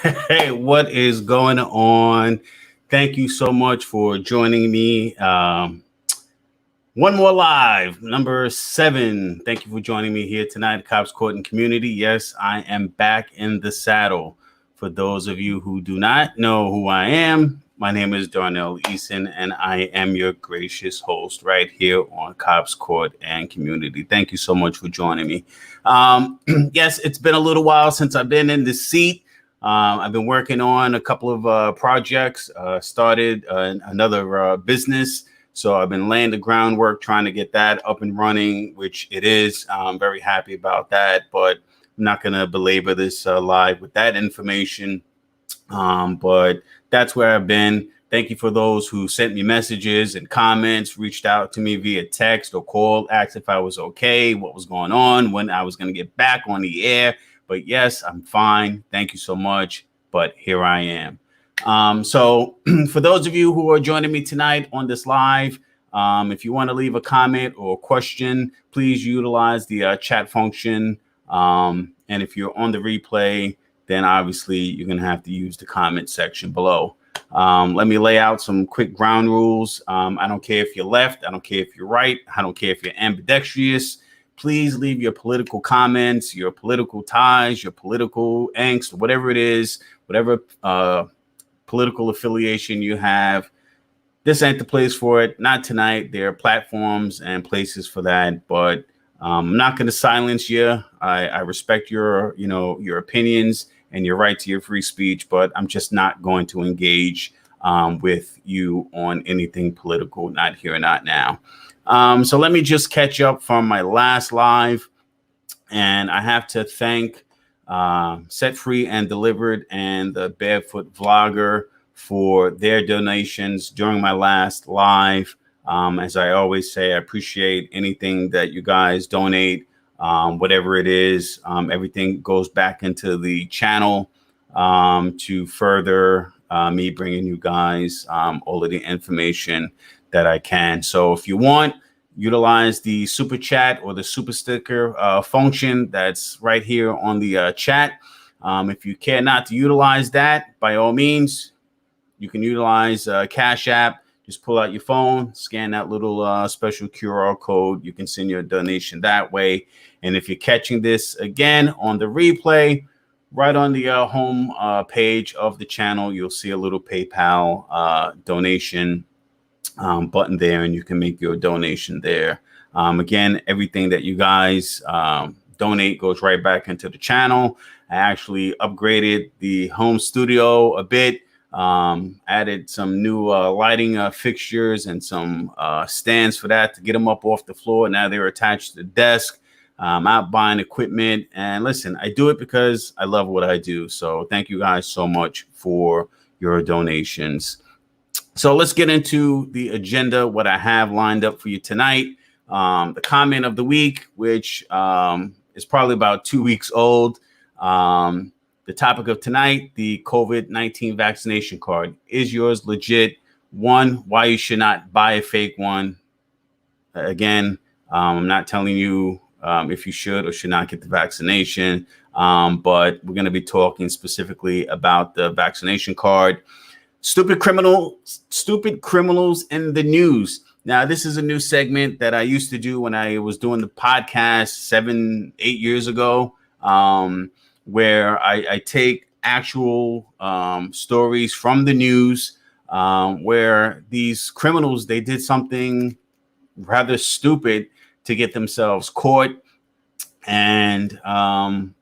Hey, what is going on? Thank you so much for joining me. One more live, number 7. Thank you for joining me here tonight, Cops Court and Community. Yes, I am back in the saddle. For those of you who do not know who I am, my name is Darnell Eason, and I am your gracious host right here on Cops Court and Community. Thank you so much for joining me. Yes, it's been a little while since I've been in this seat. I've been working on a couple of projects, started another business. So I've been laying the groundwork, trying to get that up and running, which it is. I'm very happy about that, but I'm not going to belabor this live with that information. But that's where I've been. Thank you for those who sent me messages and comments, reached out to me via text or call, asked if I was okay, what was going on, when I was going to get back on the air. But yes, I'm fine. Thank you so much. But here I am. So for those of you who are joining me tonight on this live, if you want to leave a comment or question, please utilize the chat function. And if you're on the replay, then obviously you're going to have to use the comment section below. Let me lay out some quick ground rules. I don't care if you're left. I don't care if you're right. I don't care if you're ambidextrous. Please leave your political comments, your political ties, your political angst, whatever it is, whatever political affiliation you have. This ain't the place for it. Not tonight. There are platforms and places for that, but I'm not going to silence you. I respect your opinions and your right to your free speech, but I'm just not going to engage with you on anything political. Not here, not now. So let me just catch up from my last live, and I have to thank Set Free and Delivered and the Barefoot Vlogger for their donations during my last live. As I always say, I appreciate anything that you guys donate, whatever it is. Everything goes back into the channel to further me bringing you guys all of the information that I can. So if you want, utilize the super chat or the super sticker function that's right here on the chat. If you care not to utilize that, by all means, you can utilize Cash App. Just pull out your phone, scan that little special QR code. You can send your donation that way. And if you're catching this again on the replay, right on the home page of the channel, you'll see a little PayPal donation button there, and you can make your donation there. Again, everything that you guys donate goes right back into the channel. I actually upgraded the home studio a bit. Added some new lighting fixtures and some stands for that to get them up off the floor. Now they're attached to the desk. Out buying equipment. And listen, I do it because I love what I do. So thank you guys so much for your donations. So let's get into the agenda, what I have lined up for you tonight. The comment of the week, which is probably about 2 weeks old. The topic of tonight, the COVID-19 vaccination card. Is yours legit? 1, why you should not buy a fake one. Again, I'm not telling you if you should or should not get the vaccination, but we're going to be talking specifically about the vaccination card. Stupid criminals in the news. Now, this is a new segment that I used to do when I was doing the podcast 7-8 years ago. Where I take actual stories from the news where these criminals, they did something rather stupid to get themselves caught. And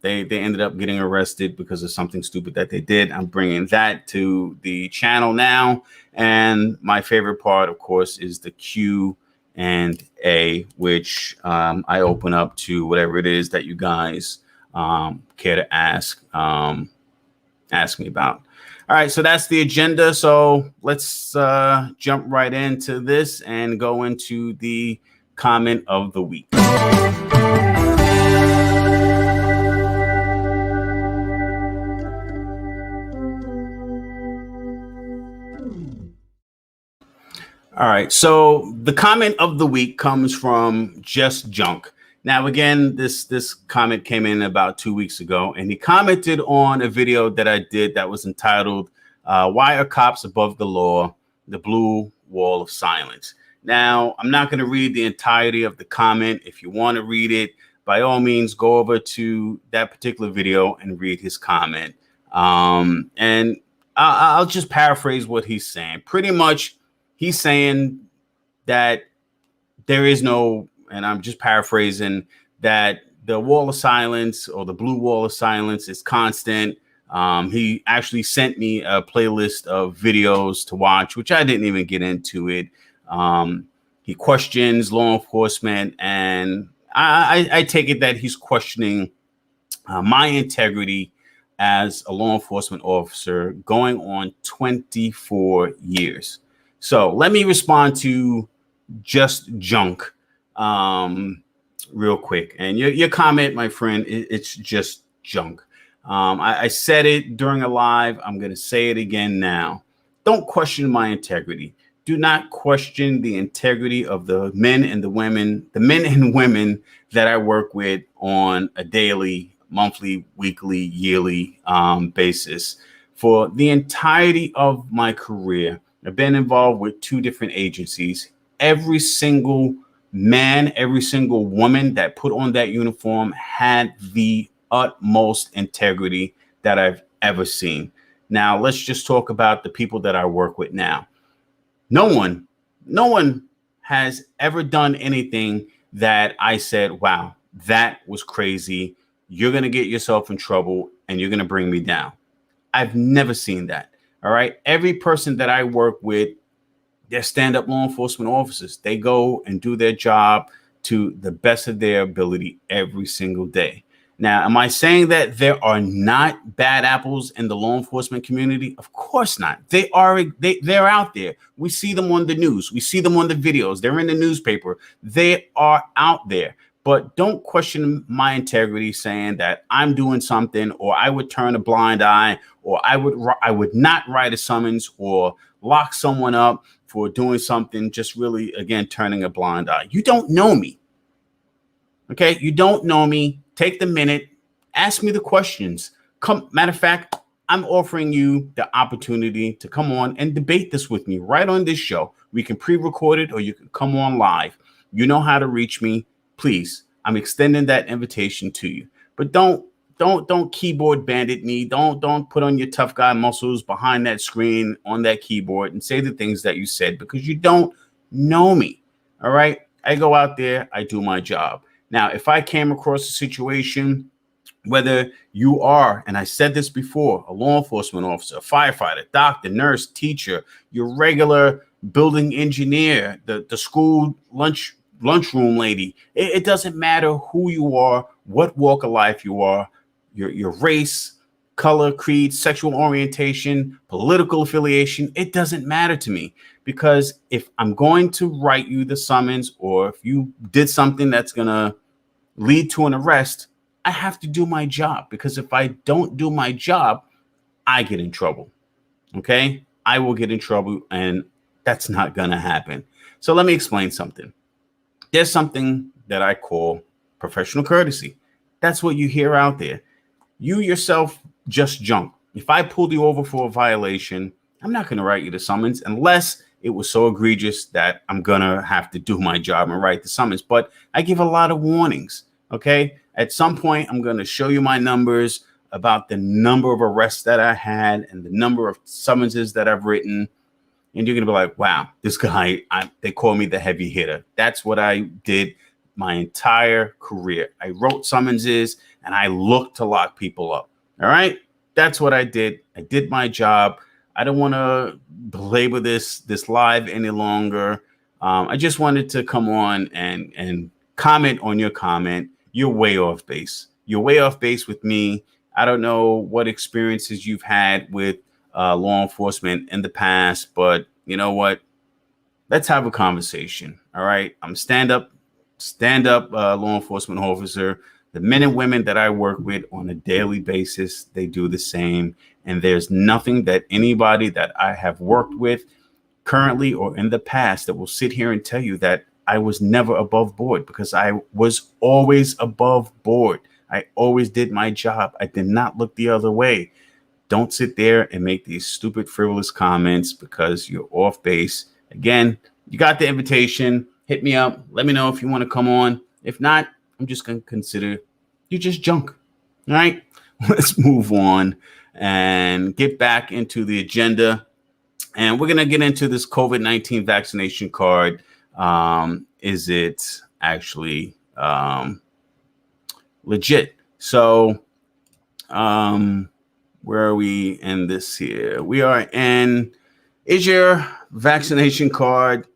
they ended up getting arrested because of something stupid that they did. I'm bringing that to the channel now. And my favorite part, of course, is the Q&A, which I open up to whatever it is that you guys care to ask me about. All right, so that's the agenda. So let's jump right into this and go into the comment of the week. All right, so the comment of the week comes from Just Junk. Now, again, this comment came in about 2 weeks ago, and he commented on a video that I did that was entitled, Why Are Cops Above the Law? The Blue Wall of Silence. Now, I'm not going to read the entirety of the comment. If you want to read it, by all means, go over to that particular video and read his comment. And I'll just paraphrase what he's saying. Pretty much, he's saying that there is no, and I'm just paraphrasing, that the wall of silence or the blue wall of silence is constant. He actually sent me a playlist of videos to watch, which I didn't even get into it. He questions law enforcement, and I take it that he's questioning my integrity as a law enforcement officer going on 24 years. So let me respond to Just Junk real quick. And your comment, my friend, it's just junk. I said it during a live. I'm going to say it again now. Don't question my integrity. Do not question the integrity of the men and women that I work with on a daily, monthly, weekly, yearly basis. For the entirety of my career, I've been involved with 2 different agencies. Every single man, every single woman that put on that uniform had the utmost integrity that I've ever seen. Now, let's just talk about the people that I work with now. No one has ever done anything that I said, wow, that was crazy. You're going to get yourself in trouble and you're going to bring me down. I've never seen that. All right. Every person that I work with, they're stand-up law enforcement officers. They go and do their job to the best of their ability every single day. Now, am I saying that there are not bad apples in the law enforcement community? Of course not. They're out there. We see them on the news. We see them on the videos. They're in the newspaper. They are out there. But don't question my integrity saying that I'm doing something, or I would turn a blind eye, or I would not write a summons or lock someone up for doing something, just really, again, turning a blind eye. You don't know me. Okay, you don't know me. Take the minute, ask me the questions. Matter of fact, I'm offering you the opportunity to come on and debate this with me right on this show. We can pre-record it, or you can come on live. You know how to reach me. Please, I'm extending that invitation to you. But don't keyboard bandit me. Don't put on your tough guy muscles behind that screen on that keyboard and say the things that you said, because you don't know me. All right, I go out there, I do my job. Now, if I came across a situation, whether you are, and I said this before, a law enforcement officer, a firefighter, doctor, nurse, teacher, your regular building engineer, the school lunchroom lady, it doesn't matter who you are, what walk of life you are, your race, color, creed, sexual orientation, political affiliation, it doesn't matter to me. Because if I'm going to write you the summons, or if you did something that's going to lead to an arrest, I have to do my job. Because if I don't do my job, I get in trouble. Okay? I will get in trouble, and that's not going to happen. So let me explain something. There's something that I call professional courtesy. That's what you hear out there. You yourself just junk. If I pulled you over for a violation, I'm not going to write you the summons unless it was so egregious that I'm going to have to do my job and write the summons. But I give a lot of warnings. Okay. At some point, I'm going to show you my numbers about the number of arrests that I had and the number of summonses that I've written. And you're going to be like, wow, this guy, they call me the heavy hitter. That's what I did my entire career. I wrote summonses and I looked to lock people up. All right. That's what I did. I did my job. I don't want to belabor this live any longer. I just wanted to come on and comment on your comment. You're way off base. You're way off base with me. I don't know what experiences you've had with law enforcement in the past, but you know what? Let's have a conversation. All right. I'm stand-up law enforcement officer. The men and women that I work with on a daily basis, they do the same. And there's nothing that anybody that I have worked with currently or in the past that will sit here and tell you that I was never above board because I was always above board. I always did my job. I did not look the other way. Don't sit there and make these stupid, frivolous comments because you're off base. Again, you got the invitation. Hit me up. Let me know if you want to come on. If not, I'm just going to consider you just junk. All right, let's move on and get back into the agenda. And we're going to get into this COVID-19 vaccination card. Is it actually legit? So, where are we in this here? We are in, is your vaccination card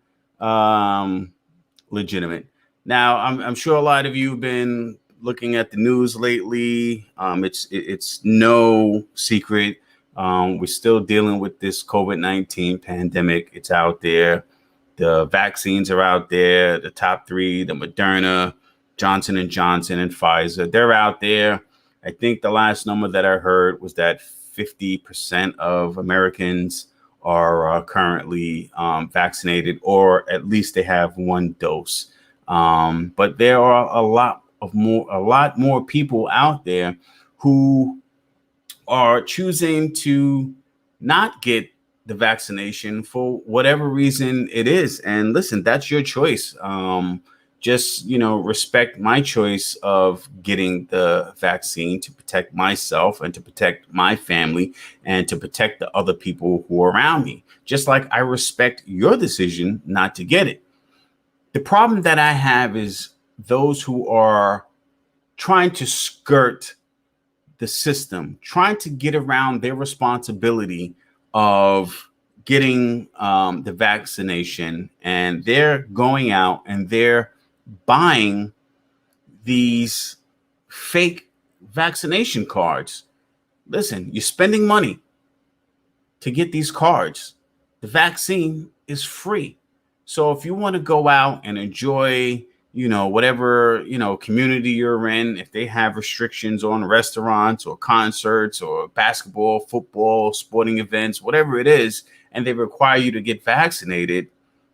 legitimate? Now, I'm sure a lot of you have been looking at the news lately. It's no secret. We're still dealing with this COVID-19 pandemic. It's out there. The vaccines are out there. The top three, the Moderna, Johnson & Johnson, and Pfizer, they're out there. I think the last number that I heard was that 50% of Americans are currently vaccinated, or at least they have one dose. But there are a lot more people out there who are choosing to not get the vaccination for whatever reason it is. And listen, that's your choice. Just, respect my choice of getting the vaccine to protect myself and to protect my family and to protect the other people who are around me, just like I respect your decision not to get it. The problem that I have is those who are trying to skirt the system, trying to get around their responsibility of getting the vaccination, and they're going out and they're buying these fake vaccination cards. Listen, you're spending money to get these cards. The vaccine is free. So if you want to go out and enjoy, whatever, community you're in, if they have restrictions on restaurants or concerts or basketball, football, sporting events, whatever it is, and they require you to get vaccinated,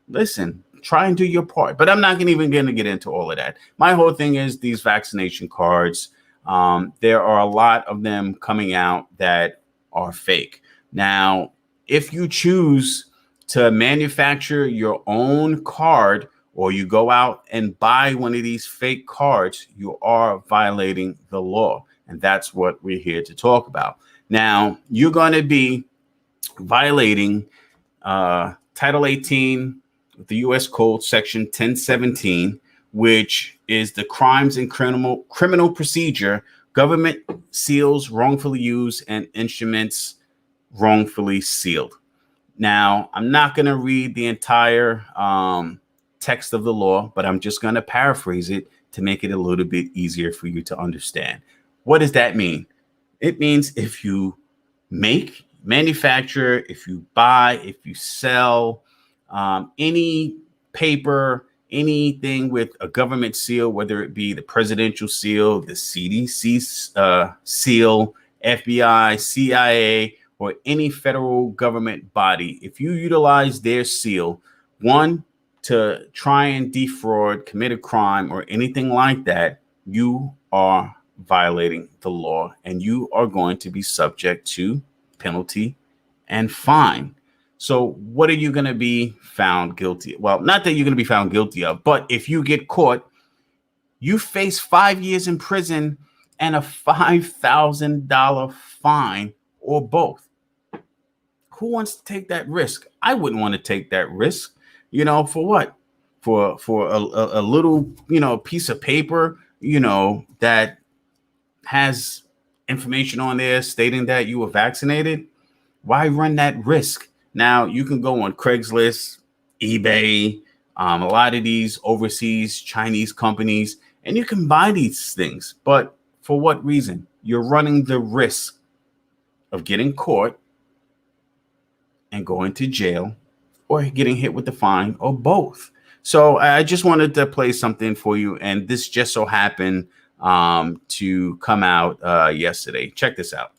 listen, try and do your part. But I'm not even going to get into all of that. My whole thing is these vaccination cards. There are a lot of them coming out that are fake. Now, if you choose to manufacture your own card, or you go out and buy one of these fake cards, you are violating the law. And that's what we're here to talk about. Now, you're going to be violating Title 18 of the U.S. Code, Section 1017, which is the crimes and criminal procedure, government seals wrongfully used and instruments wrongfully sealed. Now, I'm not going to read the entire text of the law, but I'm just going to paraphrase it to make it a little bit easier for you to understand. What does that mean? It means if you manufacture, if you buy, if you sell any paper, anything with a government seal, whether it be the presidential seal, the CDC seal, FBI, CIA, or any federal government body, if you utilize their seal, one, to try and defraud, commit a crime, or anything like that, you are violating the law and you are going to be subject to penalty and fine. So what are you going to be found guilty? Well, not that you're going to be found guilty of, but if you get caught, you face 5 years in prison and a $5,000 fine, or both. Who wants to take that risk? I wouldn't want to take that risk. For what? For a little, piece of paper, that has information on there stating that you were vaccinated. Why run that risk? Now, you can go on Craigslist, eBay, a lot of these overseas Chinese companies, and you can buy these things. But for what reason? You're running the risk of getting caught and going to jail, or getting hit with the fine, or both. So I just wanted to play something for you, and this just so happened to come out yesterday. Check this out.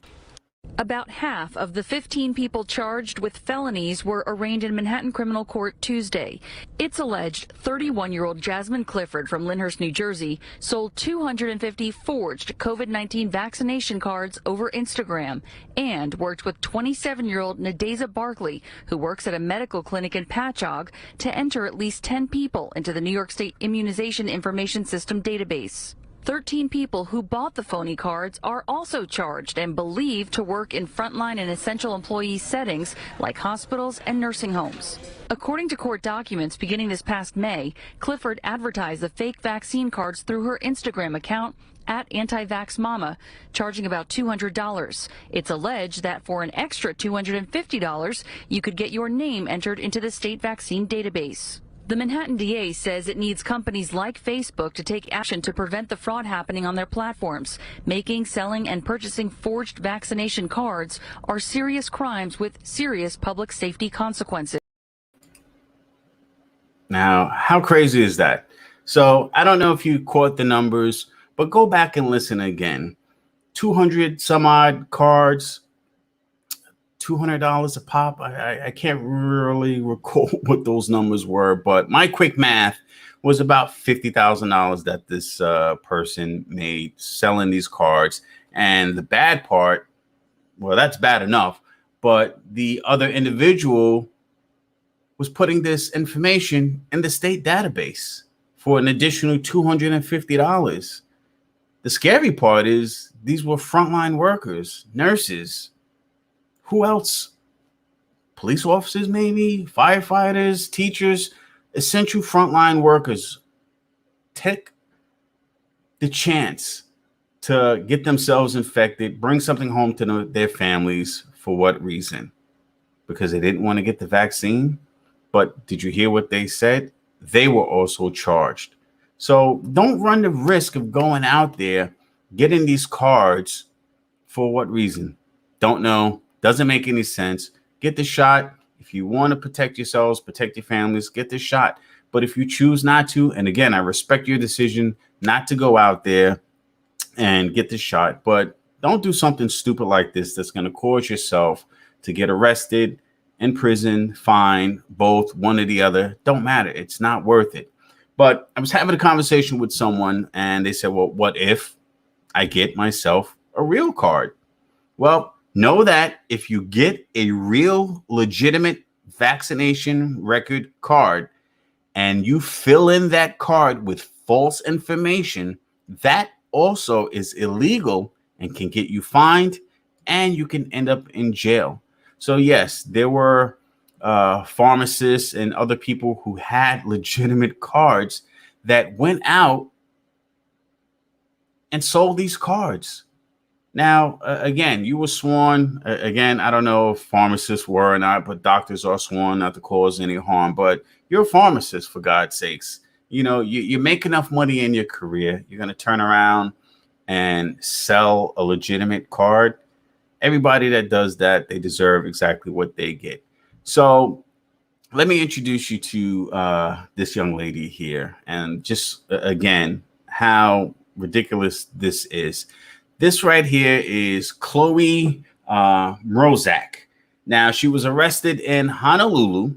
About half of the 15 people charged with felonies were arraigned in Manhattan Criminal Court Tuesday. It's alleged 31-year-old Jasmine Clifford from Lyndhurst, New Jersey, sold 250 forged COVID-19 vaccination cards over Instagram and worked with 27-year-old Nadeza Barkley, who works at a medical clinic in Patchogue, to enter at least 10 people into the New York State Immunization Information System database. 13 people who bought the phony cards are also charged and believed to work in frontline and essential employee settings like hospitals and nursing homes. According to court documents, beginning this past May, Clifford advertised the fake vaccine cards through her Instagram account at @AntiVaxMama, charging about $200. It's alleged that for an extra $250, you could get your name entered into the state vaccine database. The Manhattan DA says it needs companies like Facebook to take action to prevent the fraud happening on their platforms. Making, selling, and purchasing forged vaccination cards are serious crimes with serious public safety consequences. Now, how crazy is that? So I don't know if you caught the numbers, but go back and listen again. 200 some odd cards, $200 a pop. I can't really recall what those numbers were, but my quick math was about $50,000 that this person made selling these cards. And the bad part, well, that's bad enough, but the other individual was putting this information in the state database for an additional $250. The scary part is these were frontline workers, nurses. Who else? Police officers, maybe, firefighters, teachers, essential frontline workers take the chance to get themselves infected, bring something home to their families. For what reason? Because they didn't want to get the vaccine. But did you hear what they said? They were also charged. So don't run the risk of going out there, getting these cards. For what reason? Don't know. Doesn't make any sense. Get the shot. If you want to protect yourselves, protect your families, get the shot. But if you choose not to, and again, I respect your decision not to go out there and get the shot, but don't do something stupid like this that's going to cause yourself to get arrested, in prison, fined, both, one or the other. Don't matter. It's not worth it. But I was having a conversation with someone and they said, well, what if I get myself a real card? Well, know that if you get a real legitimate vaccination record card and you fill in that card with false information, that also is illegal and can get you fined and you can end up in jail. So yes, there were pharmacists and other people who had legitimate cards that went out and sold these cards. Now, again, you were sworn, again, I don't know if pharmacists were or not, but doctors are sworn not to cause any harm. But you're a pharmacist, for God's sakes. You know, you make enough money in your career. You're going to turn around and sell a legitimate card. Everybody that does that, they deserve exactly what they get. So let me introduce you to this young lady here. And just, again, how ridiculous this is. This right here is Chloe Mrozak. Now, she was arrested in Honolulu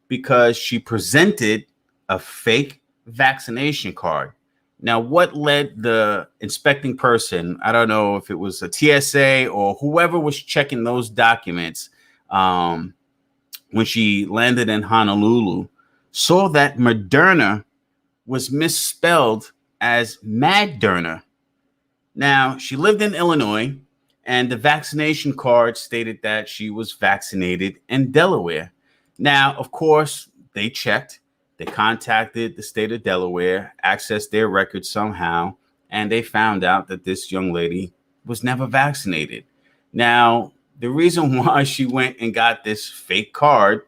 because she presented a fake vaccination card. Now, what led the inspecting person, I don't know if it was a TSA or whoever was checking those documents when she landed in Honolulu, saw that Moderna was misspelled as Madderna. Now, she lived in Illinois, and the vaccination card stated that she was vaccinated in Delaware. Now, of course, they checked. They contacted the state of Delaware, accessed their records somehow, and they found out that this young lady was never vaccinated. Now, the reason why she went and got this fake card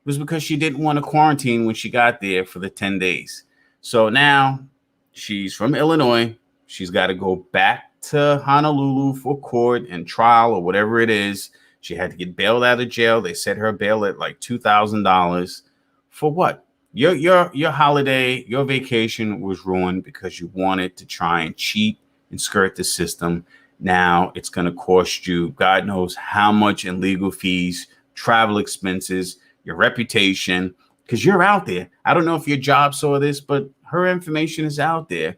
was because she didn't want to quarantine when she got there for the 10 days. So now she's from Illinois. She's got to go back to Honolulu for court and trial or whatever it is. She had to get bailed out of jail. They set her bail at like $2,000. For what? Your holiday, your vacation was ruined because you wanted to try and cheat and skirt the system. Now it's going to cost you God knows how much in legal fees, travel expenses, your reputation, because you're out there. I don't know if your job saw this, but her information is out there.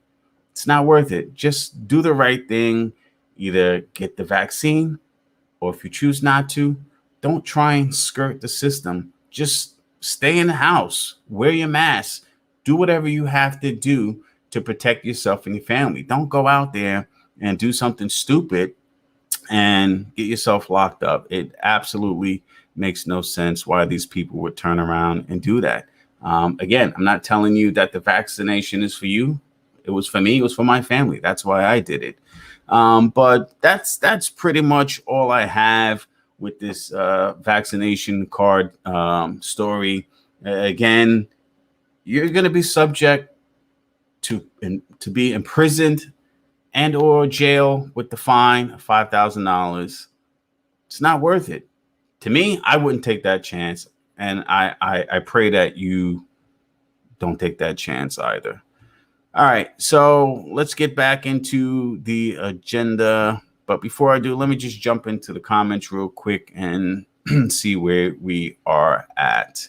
It's not worth it. Just do the right thing. Either get the vaccine, or if you choose not to, don't try and skirt the system. Just stay in the house, wear your mask, do whatever you have to do to protect yourself and your family. Don't go out there and do something stupid and get yourself locked up. It absolutely makes no sense why these people would turn around and do that. Again, I'm not telling you that the vaccination is for you. It was for me. It was for my family. That's why I did it. But that's pretty much all I have with this vaccination card story. Again, you're going to be subject to be imprisoned and or jail with the fine of $5,000. It's not worth it. To me, I wouldn't take that chance. And I pray that you don't take that chance either. All right, so let's get back into the agenda. But before I do, let me just jump into the comments real quick and see where we are at.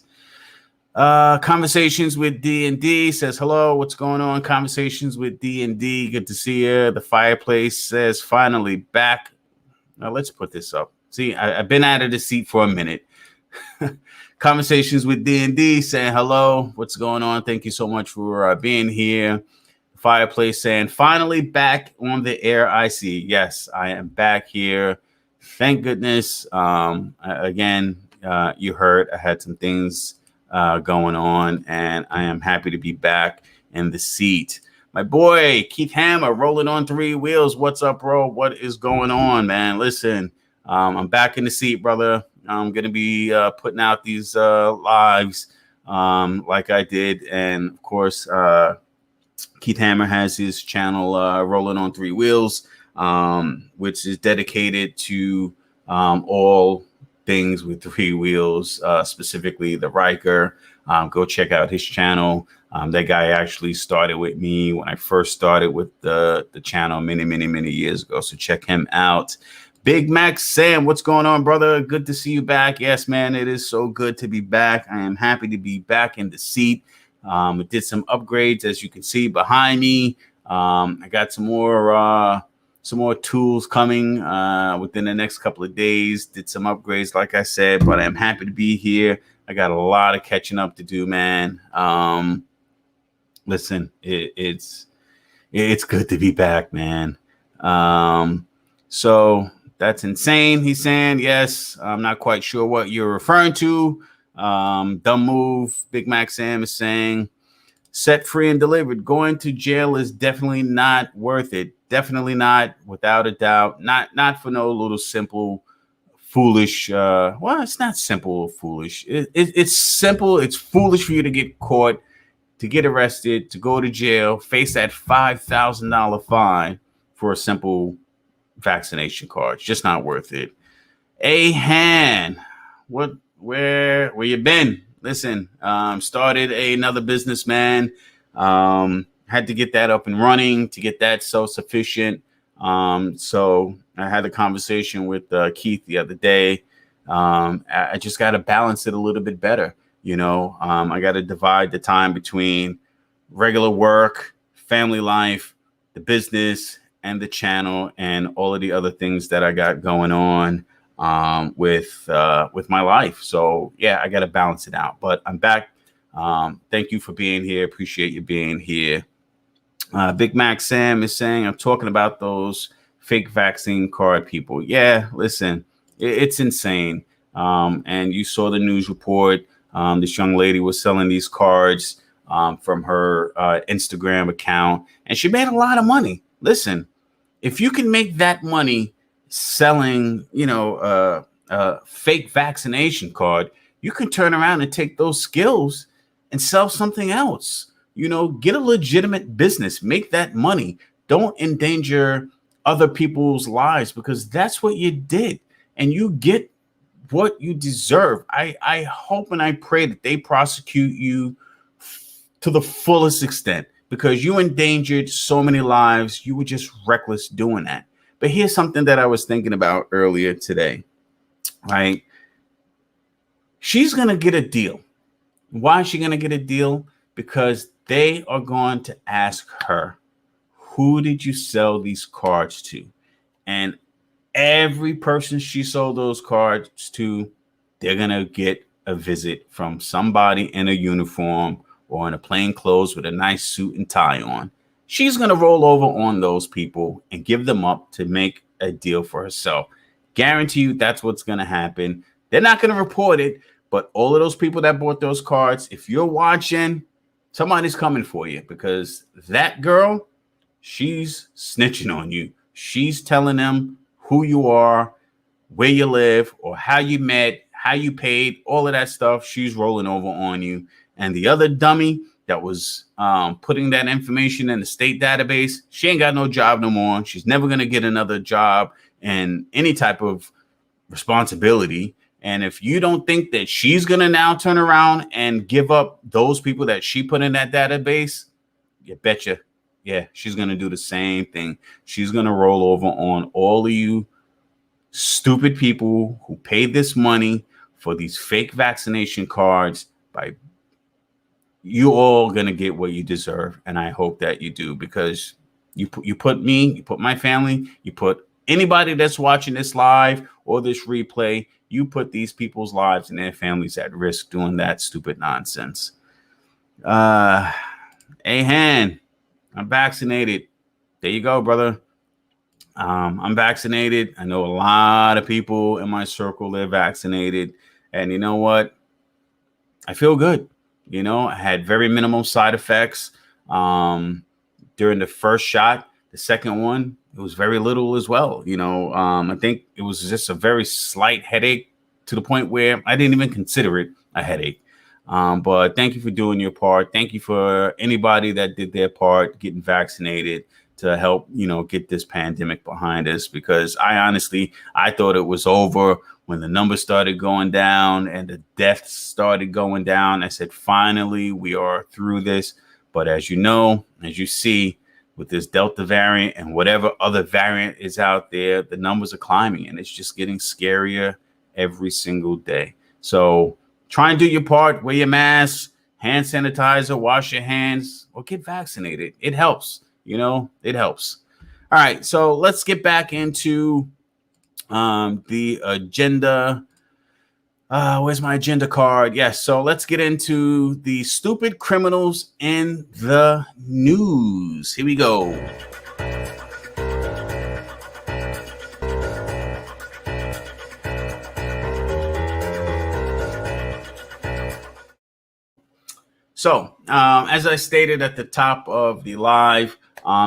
Conversations with D&D says, hello, what's going on? Conversations with D&D, good to see you. The Fireplace says, finally back. Now let's put this up. See, I've been out of the seat for a minute. Conversations with D&D saying, hello, what's going on? Thank you so much for being here. Fireplace saying, finally back on the air. I see. Yes, I am back here. Thank goodness. Again, you heard I had some things going on, and I am happy to be back in the seat. My boy, Keith Hammer, rolling on three wheels. What's up, bro? What is going on, man? Listen, I'm back in the seat, brother. I'm going to be putting out these lives like I did. And, of course, Keith Hammer has his channel, Rolling on Three Wheels, which is dedicated to all things with three wheels, specifically the Riker. Go check out his channel. That guy actually started with me when I first started with the channel many years ago. So check him out. Big Mac Sam, what's going on, brother? Good to see you back. Yes, man, it is so good to be back. I am happy to be back in the seat. I did some upgrades, as you can see behind me. I got some more tools coming within the next couple of days. Did some upgrades, like I said, but I'm happy to be here. I got a lot of catching up to do, man. Listen, it's good to be back, man. So that's insane. He's saying, yes, I'm not quite sure what you're referring to. Dumb move. Big Mac Sam is saying, set free and delivered. Going to jail is definitely not worth it. Definitely not, without a doubt. Not for no little simple, foolish. Well, it's not simple or foolish. It's simple. It's foolish for you to get caught, to get arrested, to go to jail, face that $5,000 fine for a simple vaccination card. It's just not worth it. Han, where you been? Listen, started another business, man. Had to get that up and running to get that self-sufficient. So I had a conversation with Keith the other day. I just got to balance it a little bit better. You know, I got to divide the time between regular work, family life, the business, and the channel, and all of the other things that I got going on with my life. So yeah, I got to balance it out, but I'm back. Thank you for being here. Appreciate you being here. Big Mac Sam is saying, I'm talking about those fake vaccine card people. Yeah, listen, it's insane. And you saw the news report. This young lady was selling these cards from her Instagram account, and she made a lot of money. Listen, if you can make that money selling, a fake vaccination card, you can turn around and take those skills and sell something else. Get a legitimate business, make that money. Don't endanger other people's lives, because that's what you did, and you get what you deserve. I hope and I pray that they prosecute you to the fullest extent, because you endangered so many lives. You were just reckless doing that. But here's something that I was thinking about earlier today, right? She's going to get a deal. Why is she going to get a deal? Because they are going to ask her, who did you sell these cards to? And every person she sold those cards to, they're going to get a visit from somebody in a uniform or in a plain clothes with a nice suit and tie on. She's going to roll over on those people and give them up to make a deal for herself. Guarantee you that's what's going to happen. They're not going to report it, but all of those people that bought those cards, if you're watching, somebody's coming for you, because that girl, she's snitching on you. She's telling them who you are, where you live, or how you met, how you paid, all of that stuff. She's rolling over on you. And the other dummy that was putting that information in the state database, she ain't got no job no more. She's never going to get another job and any type of responsibility. And if you don't think that she's going to now turn around and give up those people that she put in that database, you betcha. Yeah, she's going to do the same thing. She's going to roll over on all of you stupid people who paid this money for these fake vaccination cards. By you all going to get what you deserve. And I hope that you do, because you put me, you put my family, you put anybody that's watching this live or this replay, you put these people's lives and their families at risk doing that stupid nonsense. Ahan, I'm vaccinated. There you go, brother. I'm vaccinated. I know a lot of people in my circle, they're vaccinated. And you know what? I feel good. You know, I had very minimal side effects during the first shot. The second one, it was very little as well. You know, I think it was just a very slight headache, to the point where I didn't even consider it a headache. But thank you for doing your part. Thank you for anybody that did their part, getting vaccinated to help, you know, get this pandemic behind us, because I thought it was over when the numbers started going down and the deaths started going down. I said, finally, we are through this. But as you know, as you see with this Delta variant and whatever other variant is out there, the numbers are climbing and it's just getting scarier every single day. So try and do your part. Wear your mask, hand sanitizer, wash your hands, or get vaccinated. It helps. You know, it helps. All right. So let's get back into the agenda. Where's my agenda card? Yes. So let's get into the stupid criminals in the news. Here we go. So, as I stated at the top of the live,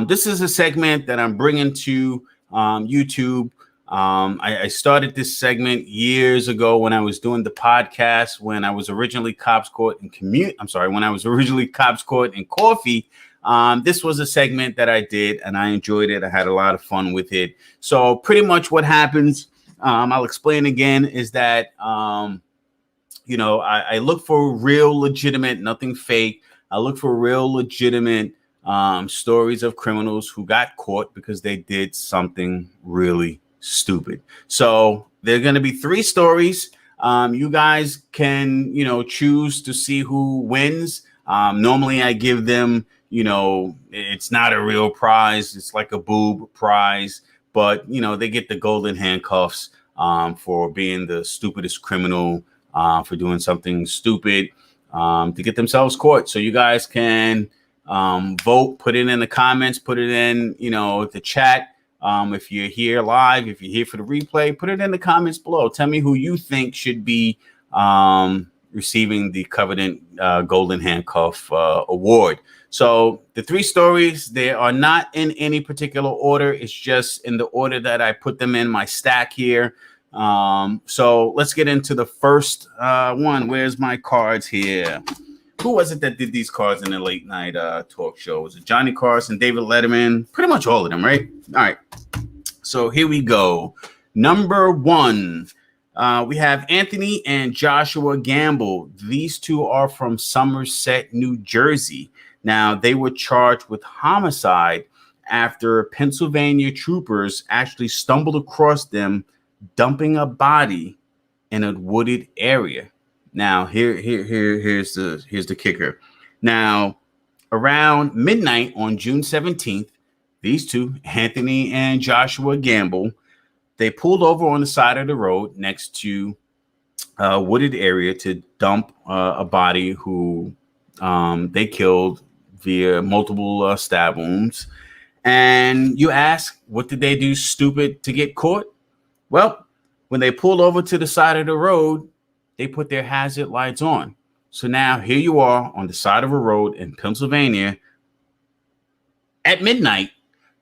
this is a segment that I'm bringing to YouTube. I started this segment years ago when I was doing the podcast, when I was originally Cops Court and when I was originally Cops Court and Coffee. This was a segment that I did and I enjoyed it. I had a lot of fun with it. So pretty much what happens, I'll explain again, is that you know, I look for real, legitimate, nothing fake. I look for real, legitimate stories of criminals who got caught because they did something really stupid. So there are going to be 3 stories. You guys can, you know, choose to see who wins. Normally I give them, you know, it's not a real prize. It's like a boob prize. But, you know, they get the golden handcuffs for being the stupidest criminal, for doing something stupid, to get themselves caught. So you guys can vote, put it in the comments, put it in, you know, the chat. If you're here live, if you're here for the replay, put it in the comments below. Tell me who you think should be receiving the coveted golden handcuff award. So the 3 stories, they are not in any particular order. It's just in the order that I put them in my stack here. So let's get into the first one. Where's my cards here? Who was it that did these cards in the late night talk show? Was it Johnny Carson, David Letterman? Pretty much all of them, right? All right. So here we go. Number 1, we have Anthony and Joshua Gamble. These 2 are from Somerset, New Jersey. Now, they were charged with homicide after Pennsylvania troopers actually stumbled across them dumping a body in a wooded area. Now, here's the kicker. Now, around midnight on June 17th, these two, Anthony and Joshua Gamble, they pulled over on the side of the road next to a wooded area to dump a body who they killed via multiple stab wounds. And you ask, what did they do stupid to get caught? Well, when they pulled over to the side of the road, they put their hazard lights on. So now here you are on the side of a road in Pennsylvania at midnight.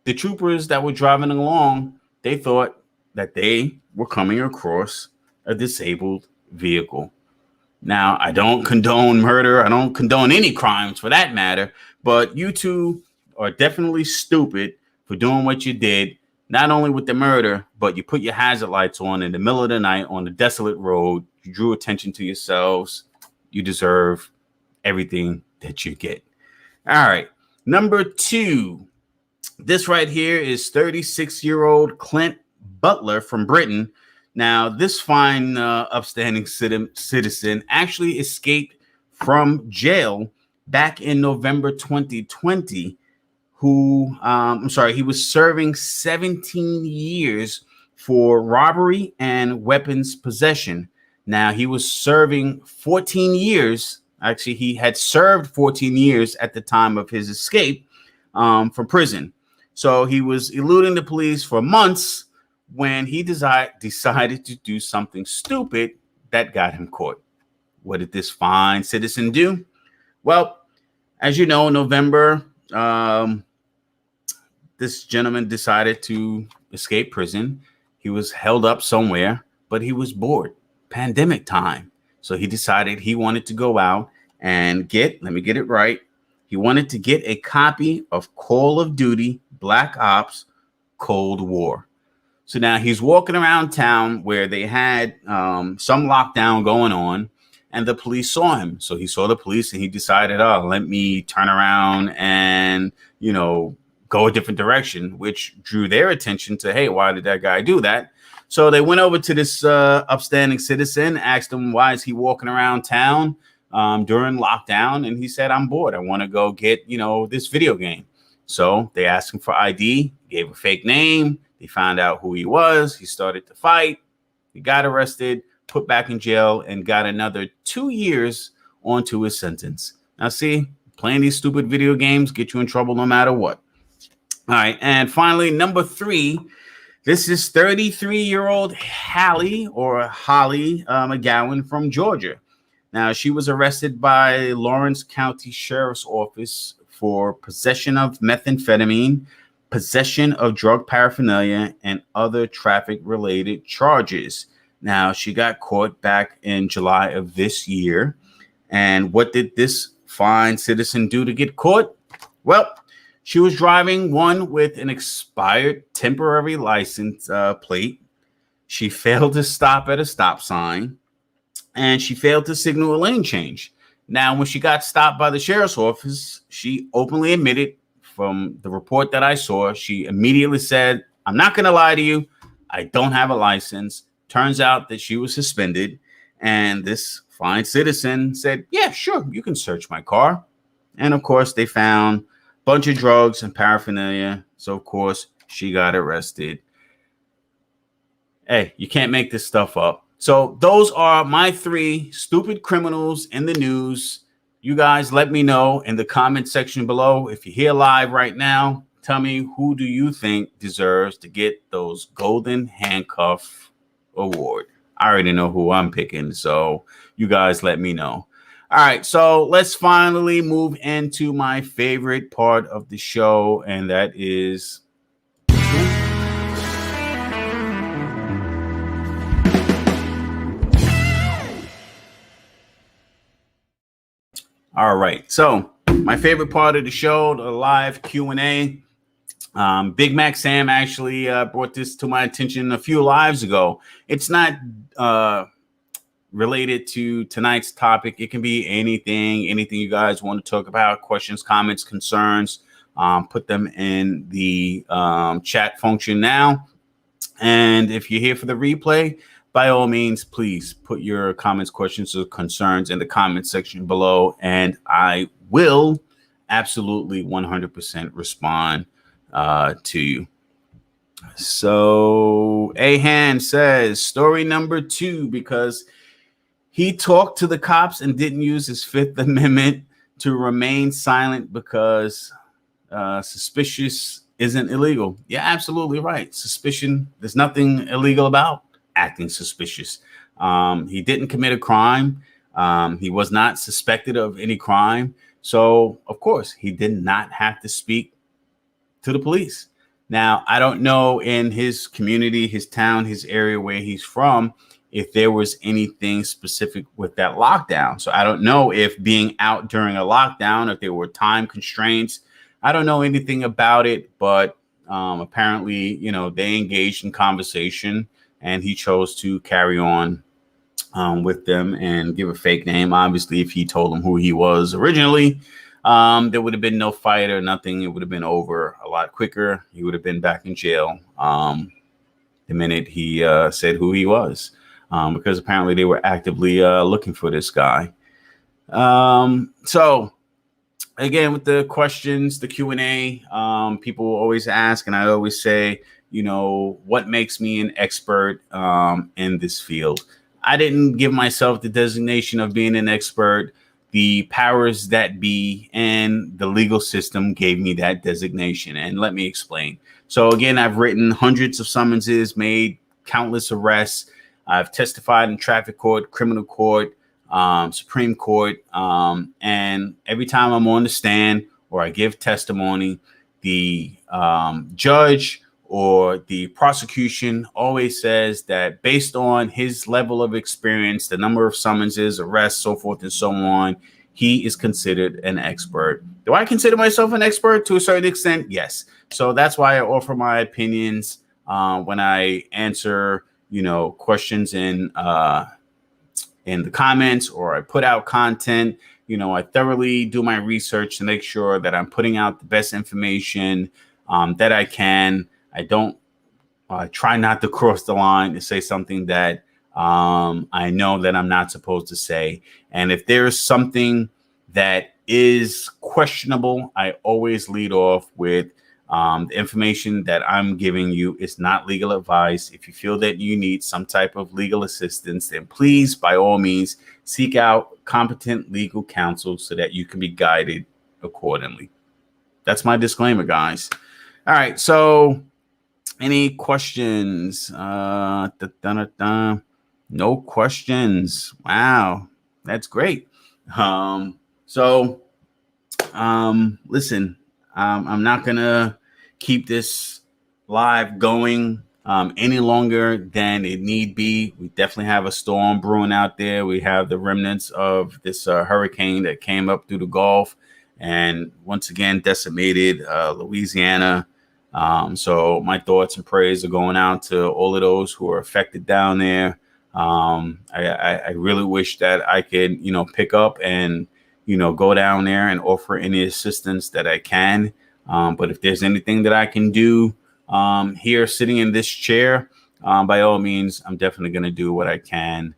The troopers that were driving along, they thought that they were coming across a disabled vehicle. Now, I don't condone murder. I don't condone any crimes for that matter. But you two are definitely stupid for doing what you did. Not only with the murder, but you put your hazard lights on in the middle of the night on the desolate road. You drew attention to yourselves. You deserve everything that you get. All right. Number 2. This right here is 36-year-old Clint Butler from Britain. Now, this fine, upstanding citizen actually escaped from jail back in November 2020. He was serving 17 years for robbery and weapons possession. Now, he was serving 14 years. Actually, he had served 14 years at the time of his escape from prison. So he was eluding the police for months when he decided to do something stupid that got him caught. What did this fine citizen do? Well, as you know, in November, this gentleman decided to escape prison. He was held up somewhere, but he was bored. Pandemic time. So he decided he wanted to go out and let me get it right. He wanted to get a copy of Call of Duty Black Ops Cold War. So now he's walking around town where they had some lockdown going on, and the police saw him. So he saw the police and he decided, let me turn around and, go a different direction, which drew their attention to, hey, why did that guy do that? So they went over to this upstanding citizen, asked him, why is he walking around town during lockdown? And he said, I'm bored. I want to go get, this video game. So they asked him for ID, gave a fake name. They found out who he was. He started to fight. He got arrested, put back in jail, and got another 2 years onto his sentence. Now, see, playing these stupid video games get you in trouble no matter what. All right. And finally, number 3, this is 33-year-old Holly McGowan from Georgia. Now, she was arrested by Lawrence County Sheriff's Office for possession of methamphetamine, possession of drug paraphernalia, and other traffic-related charges. Now, she got caught back in July of this year. And what did this fine citizen do to get caught? Well, she was driving one with an expired temporary license plate. She failed to stop at a stop sign, and she failed to signal a lane change. Now, when she got stopped by the sheriff's office, she openly admitted, from the report that I saw, she immediately said, I'm not going to lie to you. I don't have a license. Turns out that she was suspended. And this fine citizen said, yeah, sure, you can search my car. And of course, they found a bunch of drugs and paraphernalia. So, of course, she got arrested. Hey, you can't make this stuff up. So those are my 3 stupid criminals in the news. You guys let me know in the comment section below. If you're here live right now, tell me, who do you think deserves to get those golden handcuff award? I already know who I'm picking, so you guys let me know. All right, so let's finally move into my favorite part of the show, and that is all right. So my favorite part of the show, the live Q&A. Big Mac Sam actually brought this to my attention a few lives ago. It's not related to tonight's topic. It can be anything you guys want to talk about, questions, comments, concerns. Put them in the chat function now. And if you're here for the replay, by all means, please put your comments, questions, or concerns in the comment section below, and I will absolutely 100% respond to you. So Ahan says story number 2, because he talked to the cops and didn't use his Fifth Amendment to remain silent because suspicious isn't illegal. Yeah, absolutely right. Suspicion, there's nothing illegal about acting suspicious. He didn't commit a crime. He was not suspected of any crime. So, of course, he did not have to speak to the police. Now, I don't know in his community, his town, his area where he's from, if there was anything specific with that lockdown. So I don't know if being out during a lockdown, if there were time constraints. I don't know anything about it, but apparently, you know, they engaged in conversation and he chose to carry on with them and give a fake name. Obviously, if he told them who he was originally, there would have been no fight or nothing. It would have been over a lot quicker. He would have been back in jail the minute he said who he was, because apparently they were actively looking for this guy. So again, with the questions, the Q&A, people always ask, and I always say, you know, what makes me an expert in this field? I didn't give myself the designation of being an expert. The powers that be and the legal system gave me that designation. And let me explain. So again, I've written hundreds of summonses, made countless arrests. I've testified in traffic court, criminal court, Supreme Court. And every time I'm on the stand or I give testimony, the judge or the prosecution always says that based on his level of experience, the number of summonses, arrests, so forth and so on, he is considered an expert. Do I consider myself an expert to a certain extent? Yes. So that's why I offer my opinions when I answer, you know, questions in the comments, or I put out content. You know, I thoroughly do my research to make sure that I'm putting out the best information that I can. I don't try not to cross the line to say something that I know that I'm not supposed to say. And if there is something that is questionable, I always lead off with the information that I'm giving you is not legal advice. If you feel that you need some type of legal assistance, then please, by all means, seek out competent legal counsel so that you can be guided accordingly. That's my disclaimer, guys. All right. So any questions? No questions. Wow. That's great. Listen, I'm not going to keep this live going any longer than it need be. We definitely have a storm brewing out there. We have the remnants of this hurricane that came up through the Gulf and once again decimated Louisiana. So my thoughts and prayers are going out to all of those who are affected down there. I really wish that I could, you know, pick up and, you know, go down there and offer any assistance that I can. But if there's anything that I can do here sitting in this chair, by all means, I'm definitely going to do what I can.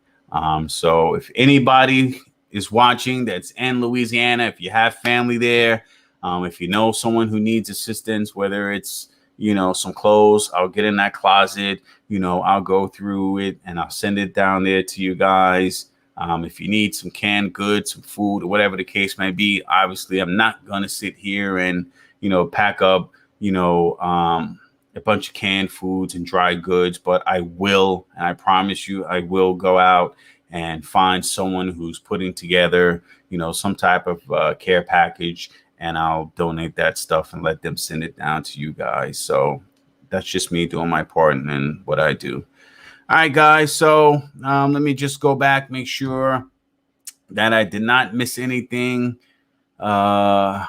So if anybody is watching that's in Louisiana, if you have family there, if you know someone who needs assistance, whether it's, you know, some clothes, I'll get in that closet, you know, I'll go through it and I'll send it down there to you guys. If you need some canned goods, some food, or whatever the case may be, obviously I'm not going to sit here and, you know, pack up, you know, a bunch of canned foods and dry goods, but I will, and I promise you, I will go out and find someone who's putting together, you know, some type of care package, and I'll donate that stuff and let them send it down to you guys. So that's just me doing my part and what I do. All right, guys. So let me just go back, make sure that I did not miss anything. Got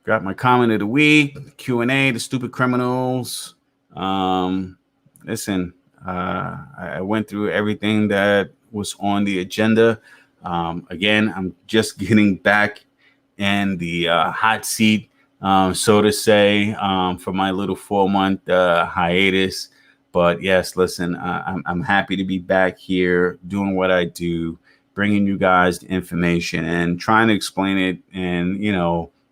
my comment of the week, Q&A, the stupid criminals. Listen, I went through everything that was on the agenda. Again, I'm just getting back in the hot seat, so to say, for my little 4-month hiatus. But yes, listen, I'm happy to be back here doing what I do, bringing you guys the information and trying to explain it in,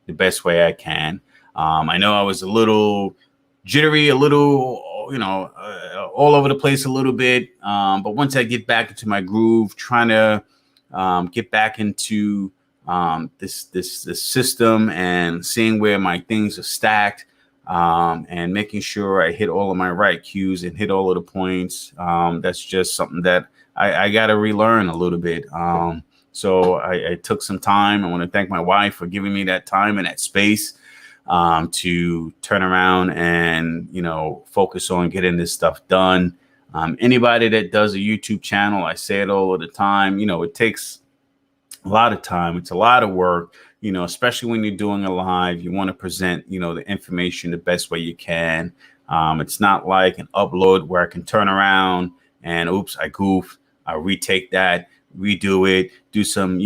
the best way I can. I know I was a little jittery, a little, all over the place a little bit. But once I get back into my groove, trying to get back into this system and seeing where my things are stacked, and making sure I hit all of my right cues and hit all of the points. That's just something that I got to relearn a little bit. So I took some time. I want to thank my wife for giving me that time and that space to turn around and, focus on getting this stuff done. Anybody that does a YouTube channel, I say it all of the time, it takes a lot of time. It's a lot of work, especially when you're doing a live. You want to present, the information the best way you can. It's not like an upload where I can turn around and, oops, I goofed. I retake that, redo it, do some,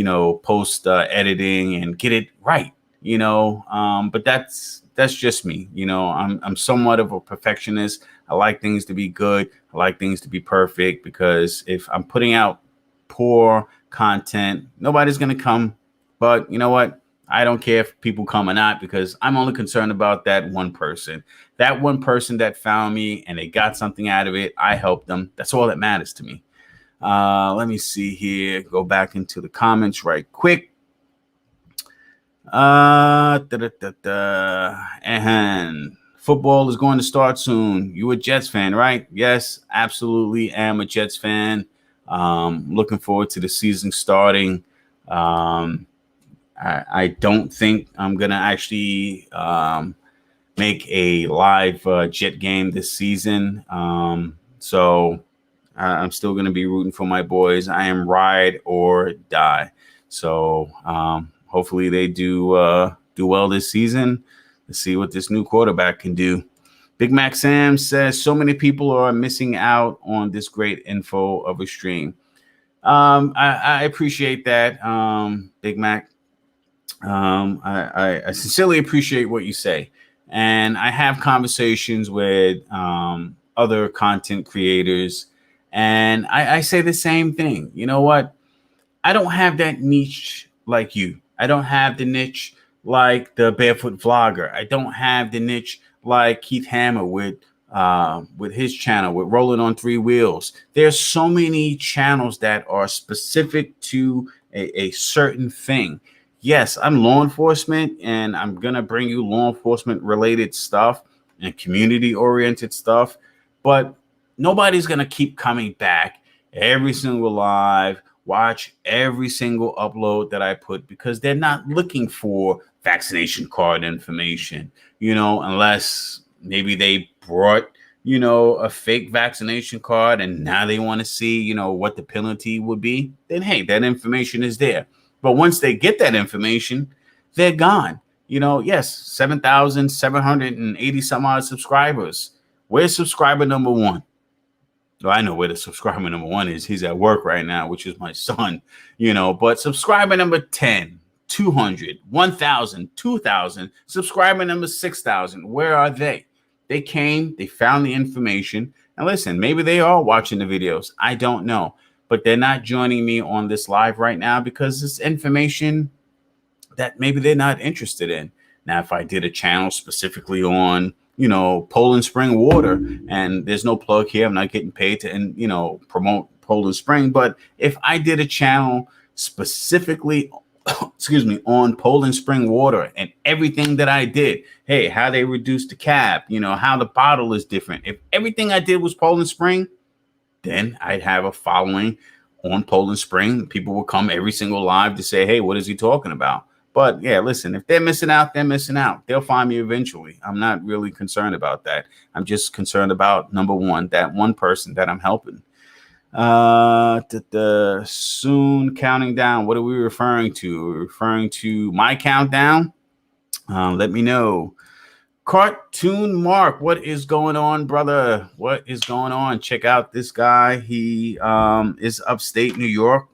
post editing and get it right, but that's just me. I'm somewhat of a perfectionist. I like things to be good. I like things to be perfect, because if I'm putting out poor content, nobody's going to come. But you know what? I don't care if people come or not, because I'm only concerned about that one person that found me and they got something out of it. I helped them. That's all that matters to me. Let me see here. Go back into the comments right quick. And football is going to start soon. You a Jets fan, right? Yes, absolutely am a Jets fan. Looking forward to the season starting. I don't think I'm going to actually make a live Jet game this season. So I'm still going to be rooting for my boys. I am ride or die. So hopefully they do well this season. Let's see what this new quarterback can do. Big Mac Sam says, so many people are missing out on this great info of a stream. I appreciate that, Big Mac. I sincerely appreciate what you say. And I have conversations with other content creators, and I say the same thing. You know what? I don't have that niche like you. I don't have the niche like the barefoot vlogger. I don't have the niche like Keith Hammer with his channel, with Rolling on Three Wheels. There's so many channels that are specific to a certain thing. Yes, I'm law enforcement, and I'm going to bring you law enforcement related stuff and community oriented stuff. But nobody's going to keep coming back every single live, watch every single upload that I put, because they're not looking for vaccination card information, unless maybe they brought, a fake vaccination card and now they want to see, what the penalty would be. Then, hey, that information is there. But once they get that information, they're gone. Yes, 7,780 some odd subscribers. Where's subscriber number one? Well, I know where the subscriber number one is. He's at work right now, which is my son, but subscriber number 10, 200, 1,000, 2,000, subscriber number 6,000. Where are they? They came, they found the information. And listen, maybe they are watching the videos. I don't know. But they're not joining me on this live right now because it's information that maybe they're not interested in. Now, if I did a channel specifically on, Poland Spring water, and there's no plug here, I'm not getting paid to, promote Poland Spring. But if I did a channel specifically, on Poland Spring water and everything that I did, hey, how they reduced the cap, how the bottle is different. If everything I did was Poland Spring, then I'd have a following on Poland Spring. People will come every single live to say, hey, what is he talking about? But yeah, listen, if they're missing out, they're missing out. They'll find me eventually. I'm not really concerned about that. I'm just concerned about, number one, that one person that I'm helping. The soon counting down. What are we referring to? We're referring to my countdown. Let me know. Cartoon Mark, what is going on, brother? What is going on? Check out this guy. He is upstate New York,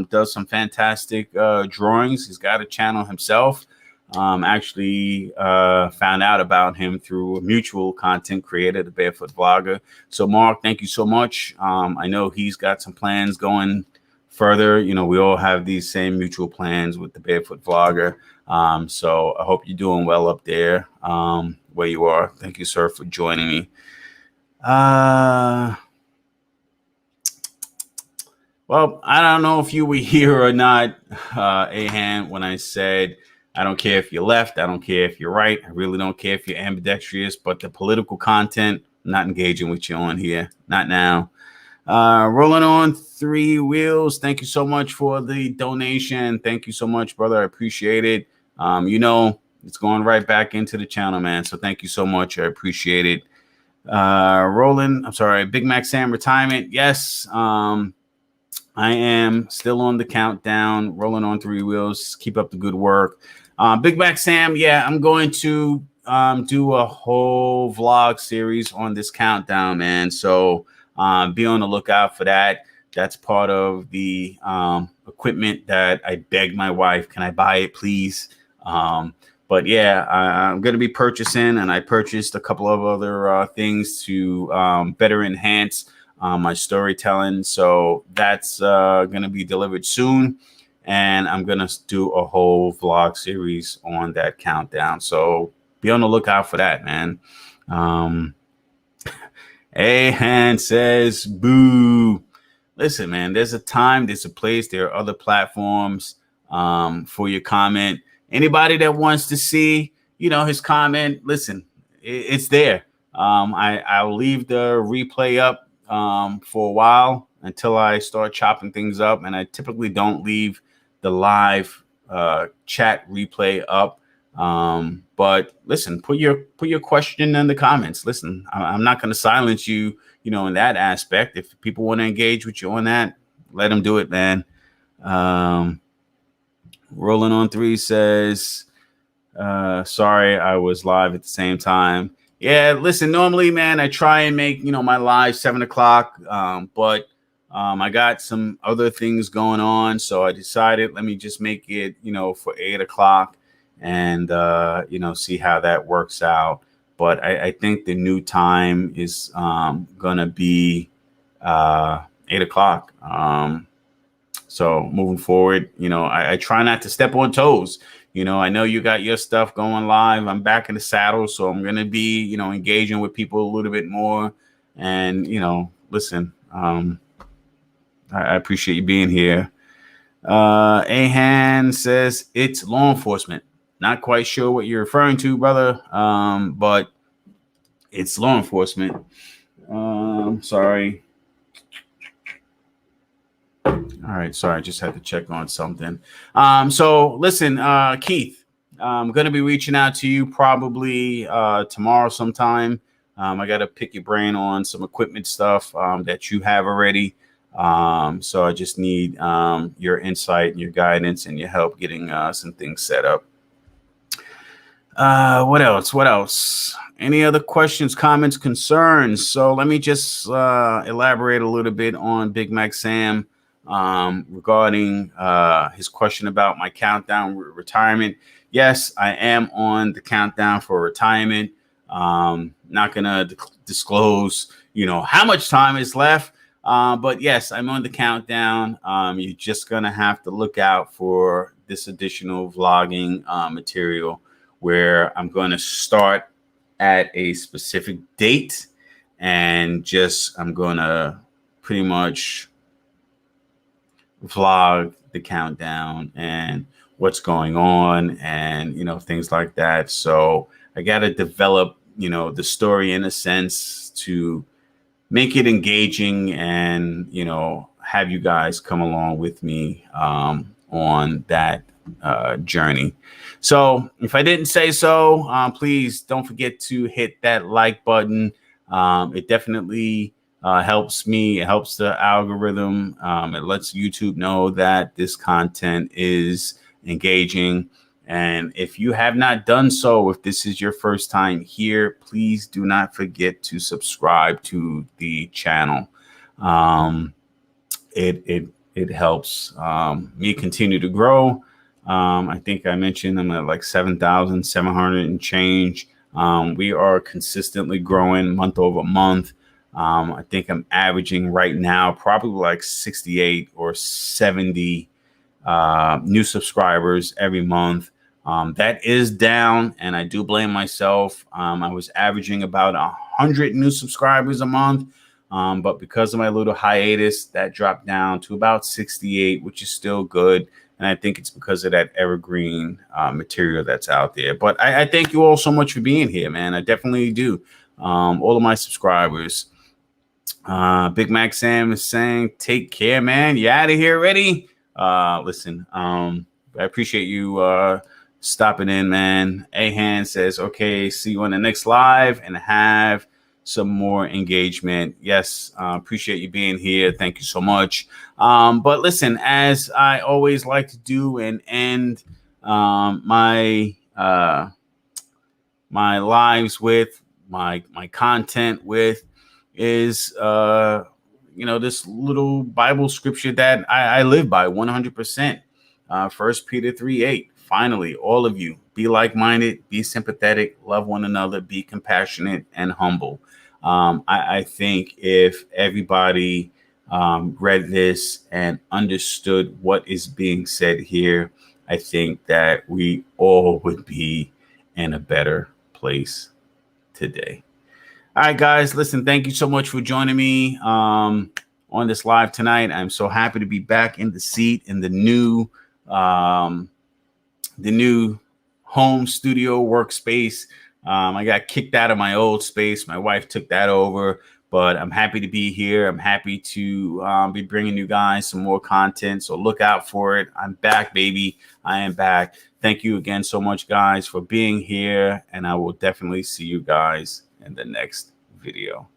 does some fantastic drawings. He's got a channel himself. Actually found out about him through a mutual content creator, the Barefoot Vlogger. So Mark, thank you so much. I know he's got some plans going further. You know, we all have these same mutual plans with the Barefoot Vlogger. So I hope you're doing well up there where you are. Thank you, sir, for joining me. Well, I don't know if you were here or not, Ahan, when I said, I don't care if you're left. I don't care if you're right. I really don't care if you're ambidextrous, but the political content, I'm not engaging with you on here. Not now. Rolling on 3 wheels. Thank you so much for the donation. Thank you so much, brother. I appreciate it. You know, it's going right back into the channel, man. So thank you so much. I appreciate it. Big Mac Sam retirement. Yes. I am still on the countdown, rolling on 3 wheels. Keep up the good work. Big Mac Sam, yeah, I'm going to do a whole vlog series on this countdown, man. So be on the lookout for that. That's part of the equipment that I begged my wife, can I buy it, please? But yeah, I'm going to be purchasing, and I purchased a couple of other things to better enhance my storytelling. So that's going to be delivered soon. And I'm going to do a whole vlog series on that countdown. So be on the lookout for that, man. Ahan says, boo. Listen, man, there's a time, there's a place, there are other platforms for your comment. Anybody that wants to see, you know, his comment, listen, it's there. I'll leave the replay up for a while until I start chopping things up. And I typically don't leave the live chat replay up. But listen, put your question in the comments. Listen, I'm not going to silence you, you know, in that aspect. If people want to engage with you on that, let them do it, man. Rolling on 3 says, sorry, I was live at the same time. Yeah, listen, normally, man, I try and make, you know, my live 7 o'clock. But I got some other things going on. So I decided, let me just make it, you know, for 8 o'clock and, you know, see how that works out. But I think the new time is going to be 8 o'clock. So moving forward, you know, I try not to step on toes. You know, I know you got your stuff going live. I'm back in the saddle. So I'm going to be, you know, engaging with people a little bit more. And, you know, listen, I appreciate you being here. Ahan says it's law enforcement. Not quite sure what you're referring to, brother. But it's law enforcement. Sorry. All right. Sorry. I just had to check on something. So listen, Keith, I'm going to be reaching out to you probably tomorrow sometime. I got to pick your brain on some equipment stuff that you have already. So I just need your insight and your guidance and your help getting some things set up. What else? Any other questions, comments, concerns? So let me just elaborate a little bit on Big Mac Sam regarding his question about my countdown retirement. Yes, I am on the countdown for retirement. Not gonna disclose, you know, how much time is left. But yes, I'm on the countdown. You're just going to have to look out for this additional vlogging material where I'm going to start at a specific date and I'm going to pretty much vlog the countdown and what's going on and, you know, things like that. So I got to develop, you know, the story in a sense to make it engaging and, you know, have you guys come along with me on that journey. So if I didn't say so, please don't forget to hit that like button. It definitely helps me. It helps the algorithm. It lets YouTube know that this content is engaging. And if you have not done so, if this is your first time here, please do not forget to subscribe to the channel. It helps me continue to grow. I think I mentioned I'm at like 7,700 and change. We are consistently growing month over month. I think I'm averaging right now probably like 68 or 70 new subscribers every month. That is down, and I do blame myself. I was averaging about 100 new subscribers a month, but because of my little hiatus, that dropped down to about 68, which is still good. And I think it's because of that evergreen material that's out there. But I thank you all so much for being here, man. I definitely do. All of my subscribers. Big Mac Sam is saying, take care, man. You out of here already? Listen, I appreciate you stopping in, man. Ahan says, okay, see you on the next live and have some more engagement. Yes, appreciate you being here. Thank you so much. But listen, as I always like to do and end my lives with, my content with, is this little Bible scripture that I live by 100%. 1 Peter 3:8. Finally, all of you, be like-minded, be sympathetic, love one another, be compassionate and humble. I think if everybody read this and understood what is being said here, I think that we all would be in a better place today. All right, guys, listen, thank you so much for joining me on this live tonight. I'm so happy to be back in the seat in the new home studio workspace. I got kicked out of my old space. My wife took that over, but I'm happy to be here. I'm happy to be bringing you guys some more content, so look out for it. I'm back, baby. I am back. Thank you again so much, guys, for being here, and I will definitely see you guys in the next video.